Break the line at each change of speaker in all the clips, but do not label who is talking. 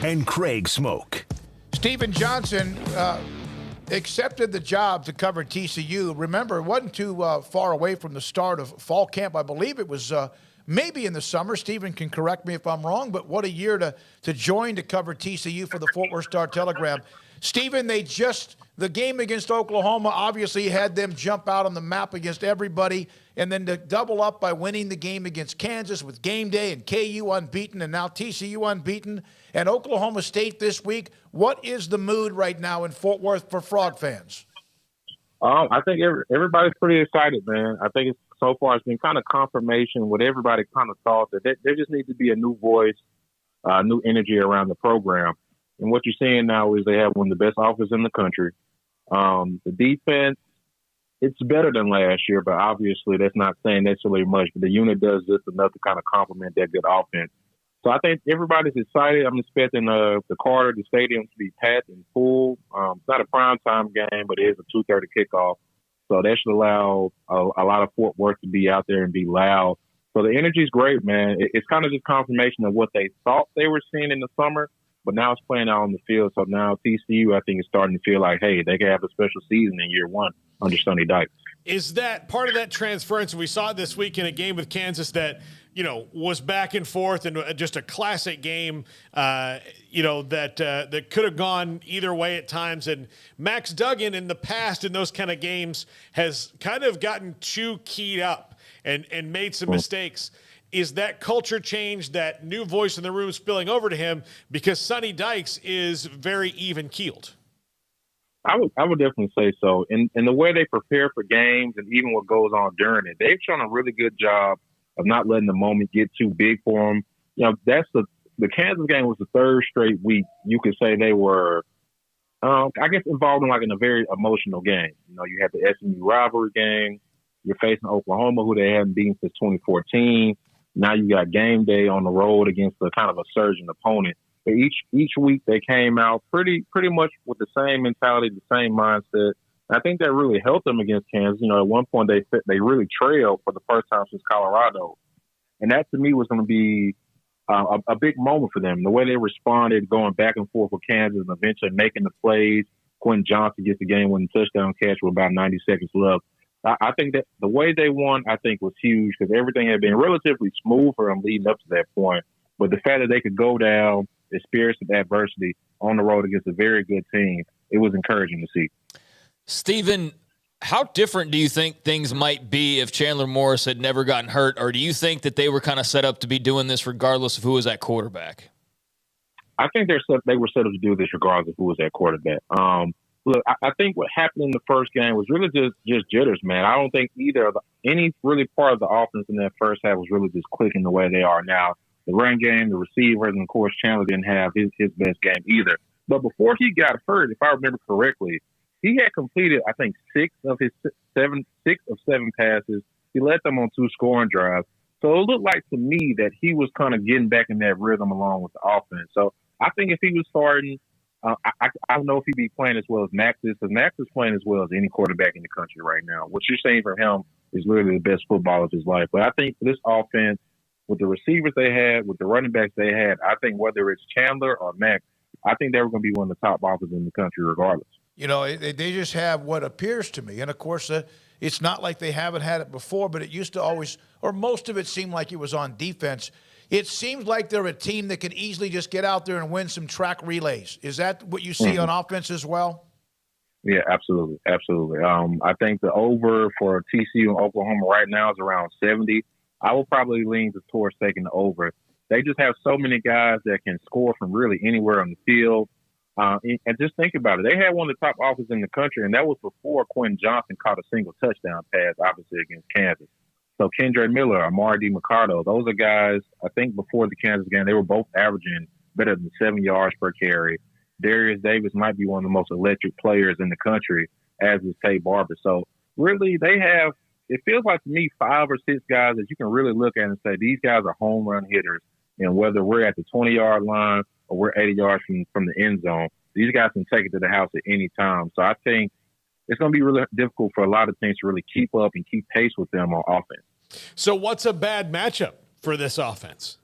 and Craig Smoak.
Stephen Johnson accepted the job to cover TCU. Remember, it wasn't too far away from the start of fall camp. I believe it was maybe in the summer. Stephen can correct me if I'm wrong, but what a year to join to cover TCU for the Fort Worth Star-Telegram. Stephen, the game against Oklahoma obviously had them jump out on the map against everybody, and then to double up by winning the game against Kansas with game day and KU unbeaten and now TCU unbeaten and Oklahoma State this week. What is the mood right now in Fort Worth for Frog fans?
I think everybody's pretty excited, man. I think so far it's been kind of confirmation what everybody kind of thought, that there just needs to be a new voice, new energy around the program. And what you're seeing now is they have one of the best offenses in the country. The defense, it's better than last year, but obviously that's not saying necessarily much. But the unit does just enough to kind of complement that good offense. So I think everybody's excited. I'm expecting the stadium to be packed and full. It's not a primetime game, but it is a 2:30 kickoff. So that should allow a lot of Fort Worth to be out there and be loud. So the energy is great, man. It's kind of just confirmation of what they thought they were seeing in the summer, but now it's playing out on the field. So now TCU, I think, is starting to feel like, hey, they can have a special season in year one under Sonny Dykes.
Is that part of that transference? We saw it this week in a game with Kansas that, was back and forth and just a classic game, that could have gone either way at times. And Max Duggan in the past in those kind of games has kind of gotten too keyed up and made some mistakes. Is that culture change, that new voice in the room spilling over to him because Sonny Dykes is very even-keeled?
I would definitely say so. And the way they prepare for games and even what goes on during it, they've shown a really good job of not letting the moment get too big for them. That's the Kansas game was the third straight week. You could say they were, I guess, involved in a very emotional game. You had the SMU rivalry game. You're facing Oklahoma, who they hadn't beaten since 2014. Now you got game day on the road against a kind of a surging opponent. But each week they came out pretty much with the same mentality, the same mindset. I think that really helped them against Kansas. At one point they really trailed for the first time since Colorado. And that to me was going to be a big moment for them. The way they responded, going back and forth with Kansas and eventually making the plays. Quentin Johnson gets the game-winning touchdown catch with about 90 seconds left. I think that the way they won, I think, was huge because everything had been relatively smooth for them leading up to that point. But the fact that they could go down, experience of adversity on the road against a very good team, it was encouraging to see.
Stephen, how different do you think things might be if Chandler Morris had never gotten hurt, or do you think that they were kind of set up to be doing this regardless of who was at quarterback?
I think they were set up to do this regardless of who was at quarterback. Look, I think what happened in the first game was really just jitters, man. I don't think any really part of the offense in that first half was really just clicking the way they are now. The run game, the receivers, and of course Chandler didn't have his best game either. But before he got hurt, if I remember correctly, he had completed, I think, six of seven passes. He led them on 2 scoring drives. So it looked like to me that he was kind of getting back in that rhythm along with the offense. So I think if he was starting, I don't know if he'd be playing as well as Max is, because Max is playing as well as any quarterback in the country right now. What you're saying from him is literally the best football of his life. But I think for this offense, with the receivers they had, with the running backs they had, I think whether it's Chandler or Max, I think they were going to be one of the top offenses in the country regardless.
They just have what appears to me. And, of course, it's not like they haven't had it before, but it used to always, or most of it seemed like it was on defense. It seems like they're a team that could easily just get out there and win some track relays. Is that what you see on offense as well?
Yeah, absolutely. Absolutely. I think the over for TCU and Oklahoma right now is around 70. I will probably lean towards taking the over. They just have so many guys that can score from really anywhere on the field. And just think about it. They had one of the top offenses in the country, and that was before Quentin Johnson caught a single touchdown pass, obviously, against Kansas. So Kendre Miller, Amari DiMercado, those are guys, I think before the Kansas game, they were both averaging better than 7 yards per carry. Darius Davis might be one of the most electric players in the country, as is Tate Barber. So really they have, it feels like to me, 5 or 6 guys that you can really look at and say, these guys are home run hitters. And whether we're at the 20-yard line or we're 80 yards from the end zone, these guys can take it to the house at any time. So I think it's going to be really difficult for a lot of teams to really keep up and keep pace with them on offense.
So what's a bad matchup for this offense?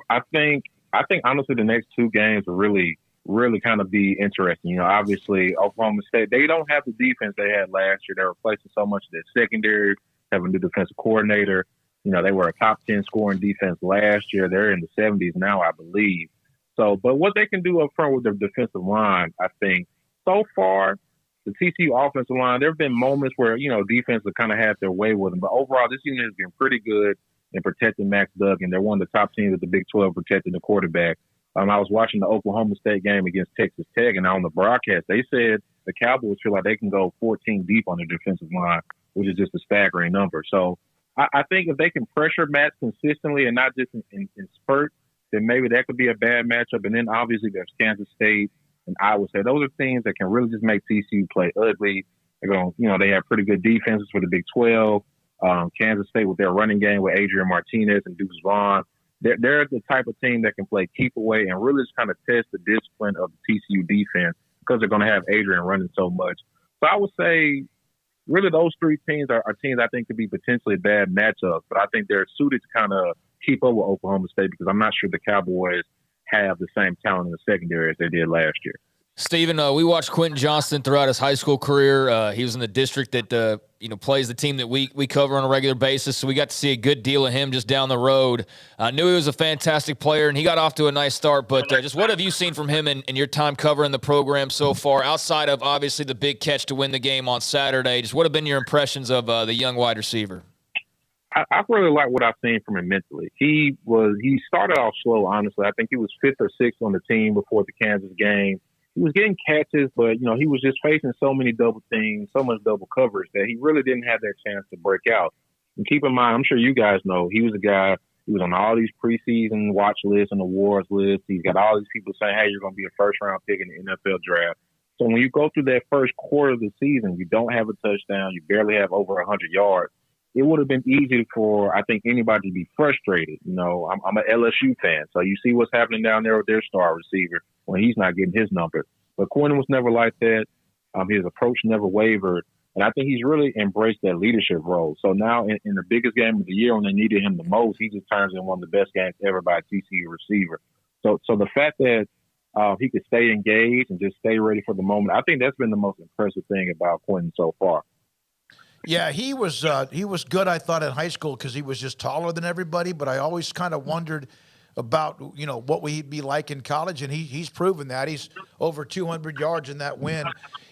I think I think honestly the next two games will really kind of be interesting. You know, obviously Oklahoma State, they don't have the defense they had last year. They're replacing so much of their secondary, have a new defensive coordinator. You know, they were a top 10 scoring defense last year. They're in the 70s now, I believe. So, but what they can do up front with their defensive line, I think, so far, the TCU offensive line, there have been moments where, you know, defense have kind of had their way with them. But overall, this unit has been pretty good in protecting Max Duggan. They're one of the top teams of the Big 12 protecting the quarterback. I was watching the Oklahoma State game against Texas Tech, and on the broadcast, they said the Cowboys feel like they can go 14 deep on their defensive line, which is just a staggering number. So I think if they can pressure Max consistently and not just in spurts, then maybe that could be a bad matchup. And then obviously there's Kansas State and Iowa State. Those are teams that can really just make TCU play ugly. They're going, you know, they have pretty good defenses for the Big 12. Kansas State with their running game with Adrian Martinez and Deuce Vaughn. They're the type of team that can play keep away and really just kind of test the discipline of the TCU defense because they're going to have Adrian running so much. So I would say really those three teams are teams I think could be potentially bad matchups, but I think they're suited to kind of keep up with Oklahoma State because I'm not sure the Cowboys have the same talent in the secondary as they did last year.
Stephen, we watched Quentin Johnston throughout his high school career. He was in the district that plays the team that we cover on a regular basis, so we got to see a good deal of him just down the road. I knew he was a fantastic player, and he got off to a nice start, but just what have you seen from him in your time covering the program so far, outside of obviously the big catch to win the game on Saturday? Just what have been your impressions of the young wide receiver?
I really like what I've seen from him mentally. He started off slow, honestly. I think he was 5th or 6th on the team before the Kansas game. He was getting catches, but, you know, he was just facing so many double teams, so much double coverage that he really didn't have that chance to break out. And keep in mind, I'm sure you guys know, he was a guy who was on all these preseason watch lists and awards lists. He's got all these people saying, hey, you're going to be a first-round pick in the NFL draft. So when you go through that first quarter of the season, you don't have a touchdown, you barely have over 100 yards. It would have been easy for, I think, anybody to be frustrated. You know, I'm an LSU fan, so you see what's happening down there with their star receiver when he's not getting his numbers. But Quentin was never like that. His approach never wavered. And I think he's really embraced that leadership role. So now in the biggest game of the year when they needed him the most, he just turns in one of the best games ever by a TCU receiver. So the fact that he could stay engaged and just stay ready for the moment, I think that's been the most impressive thing about Quentin so far.
Yeah, he was good, I thought, in high school because he was just taller than everybody. But I always kind of wondered about, you know, what he'd be like in college, and he's proven that. He's over 200 yards in that win.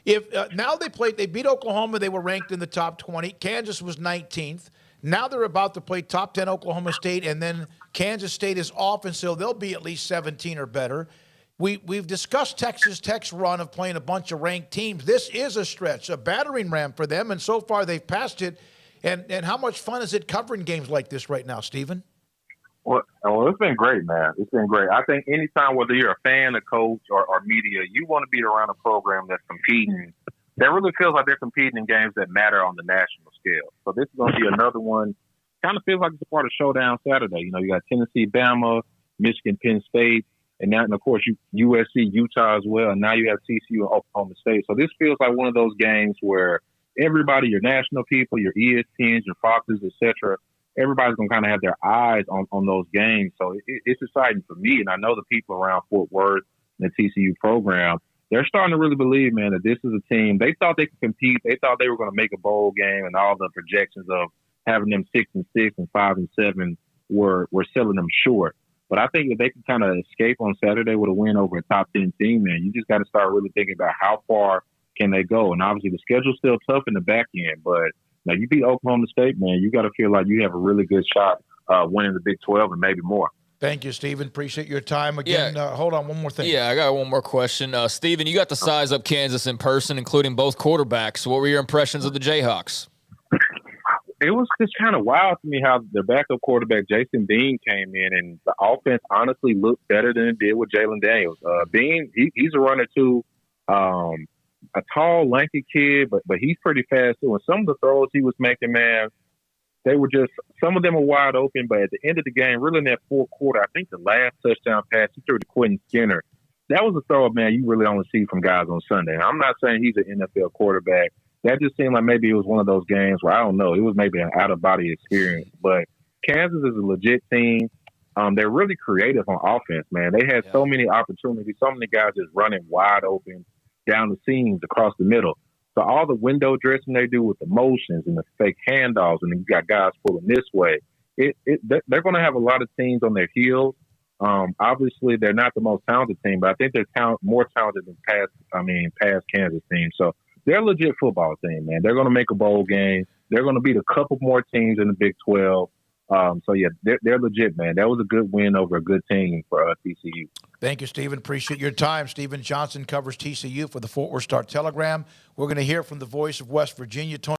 If now they beat Oklahoma, they were ranked in the top 20. Kansas was 19th. Now they're about to play top 10 Oklahoma State, and then Kansas State is off, and so they'll be at least 17 or better. We've discussed Texas Tech's run of playing a bunch of ranked teams. This is a stretch, a battering ram for them, and so far they've passed it. And how much fun is it covering games like this right now, Stephen?
Well, it's been great, man. It's been great. I think anytime, whether you're a fan, a coach, or media, you want to be around a program that's competing, that really feels like they're competing in games that matter on the national scale. So this is going to be another one. Kind of feels like it's a part of Showdown Saturday. You know, you got Tennessee, Bama, Michigan, Penn State, and now, and of course, USC, Utah as well. And now you have TCU and Oklahoma State. So this feels like one of those games where everybody, your national people, your ESPNs, your Foxes, etc., everybody's going to kind of have their eyes on those games. So it's exciting for me. And I know the people around Fort Worth and the TCU program, they're starting to really believe, man, that this is a team. They thought they could compete. They thought they were going to make a bowl game, and all the projections of having them 6-6 and 5-7 were selling them short. But I think if they can kind of escape on Saturday with a win over a top 10 team, man, you just got to start really thinking about how far can they go. And obviously the schedule's still tough in the back end, but now you beat Oklahoma State, man, you got to feel like you have a really good shot winning the Big 12 and maybe more.
Thank you, Stephen. Appreciate your time. Again, hold on, one more thing.
Yeah, I got one more question. Stephen, you got to size up Kansas in person, including both quarterbacks. What were your impressions of the Jayhawks?
It was just kind of wild to me how their backup quarterback, Jason Bean, came in, and the offense honestly looked better than it did with Jalen Daniels. Bean, he's a runner too, a tall, lanky kid, but he's pretty fast too. And some of the throws he was making, man, they were just, some of them were wide open, but at the end of the game, really in that fourth quarter, I think the last touchdown pass he threw to Quentin Skinner, that was a throw, man, you really only see from guys on Sunday. And I'm not saying he's an NFL quarterback. That just seemed like maybe it was one of those games where, I don't know, it was maybe an out-of-body experience. But Kansas is a legit team. they're really creative on offense, man. They had so many opportunities, so many guys just running wide open down the seams across the middle. So all the window dressing they do with the motions and the fake handoffs, and you got guys pulling this way. They're going to have a lot of teams on their heels. Obviously, they're not the most talented team, but I think they're more talented than past Kansas teams. So they're a legit football team, man. They're going to make a bowl game. They're going to beat a couple more teams in the Big 12. So, yeah, they're legit, man. That was a good win over a good team for TCU.
Thank you, Stephen. Appreciate your time. Stephen Johnson covers TCU for the Fort Worth Star-Telegram. We're going to hear from the voice of West Virginia, Tony